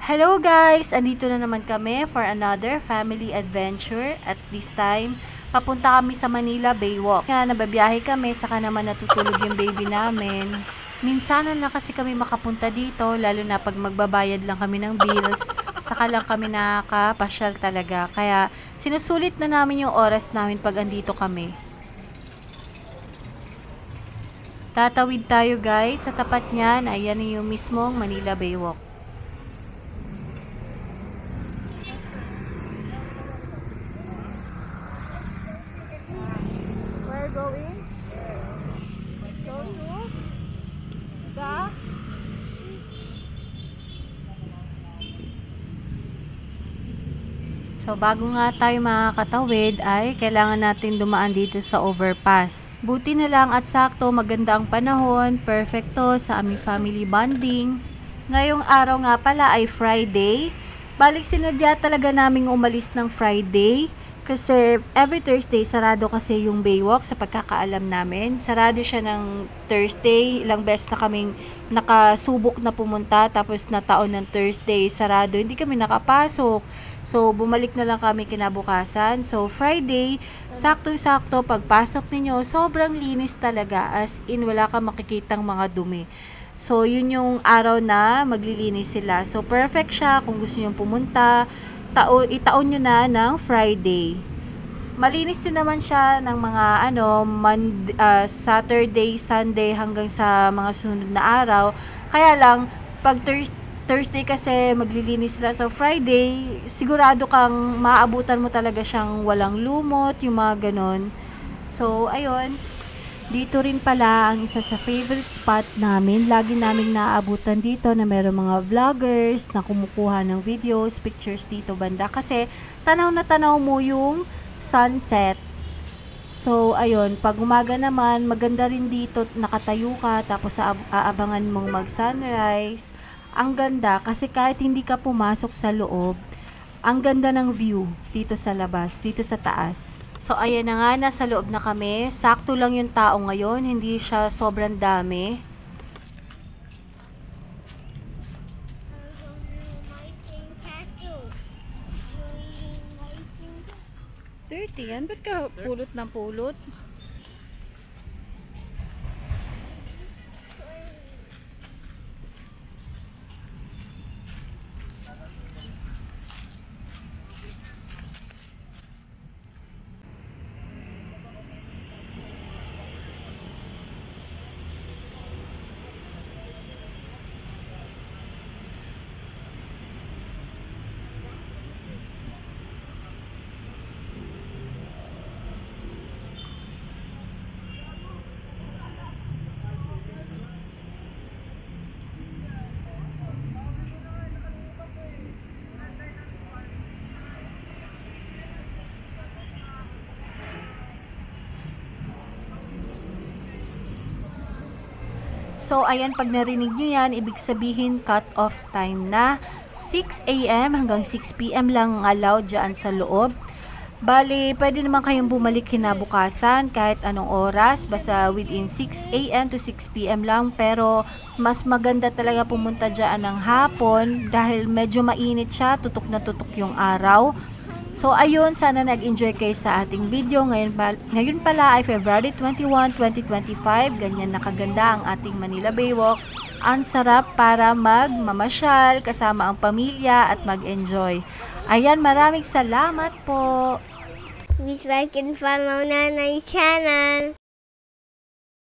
Hello guys! Andito na naman kami for another family adventure. At this time, papunta kami sa Manila Baywalk. Kaya nababiyahe kami, saka naman natutulog yung baby namin. Minsanan lang kasi kami makapunta dito, lalo na pag magbabayad lang kami ng bills, saka lang kami nakakapasyal talaga. Kaya sinusulit na namin yung oras namin pag andito kami. Tatawid tayo guys, sa tapat niyan, ayan yung mismong Manila Baywalk. Going to the So, bago nga tayo makakatawid ay kailangan natin dumaan dito sa overpass. Buti na lang at sakto, maganda ang panahon, perfecto sa aming family bonding. Ngayong araw nga pala ay Friday. Balik sinadya talaga naming umalis ng Friday. Kasi every Thursday, sarado kasi yung Baywalk sa pagkakaalam namin. Sarado siya ng Thursday. Ilang beses na kaming nakasubok na pumunta. Tapos na taon ng Thursday, sarado. Hindi kami nakapasok. So, bumalik na lang kami kinabukasan. So, Friday, saktong-sakto, pagpasok ninyo, sobrang linis talaga. As in, wala kang makikitang mga dumi. So, yun yung araw na maglilinis sila. So, perfect siya kung gusto nyo pumunta. Itaon nyo na ng Friday. Malinis din naman siya ng mga Saturday, Sunday hanggang sa mga sunod na araw. Kaya lang, pag Thursday kasi maglilinis sila. So Friday, sigurado kang maaabutan mo talaga siyang walang lumot, yung mga ganon. So, ayun. Dito rin pala ang isa sa favorite spot namin. Lagi naming naaabutan dito na meron mga vloggers na kumukuha ng videos, pictures dito banda. Kasi tanaw na tanaw mo yung sunset. So, ayun. Pag umaga naman, maganda rin dito. Nakatayo ka, tapos aabangan mong mag-sunrise. Ang ganda kasi kahit hindi ka pumasok sa loob, ang ganda ng view dito sa labas, dito sa taas. So, ayan na nga, nasa loob na kami. Sakto lang yung tao ngayon, hindi siya sobrang dami. Dirty yan? Ba't ka pulot ng pulot? So, ayan, pag narinig nyo yan, ibig sabihin cut-off time na. 6 AM hanggang 6 PM lang allowed dyan sa loob. Bali, pwede naman kayong bumalik kinabukasan kahit anong oras, basta within 6 AM to 6 PM lang. Pero, mas maganda talaga pumunta dyan ng hapon dahil medyo mainit siya, tutok na tutok yung araw. So, ayun, sana nag-enjoy kayo sa ating video. Ngayon pala ay February 21, 2025. Ganyan nakaganda ang ating Manila Baywalk. Ang sarap para magmamasyal kasama ang pamilya at mag-enjoy. Ayan, maraming salamat po! Please like and follow Nanay channel.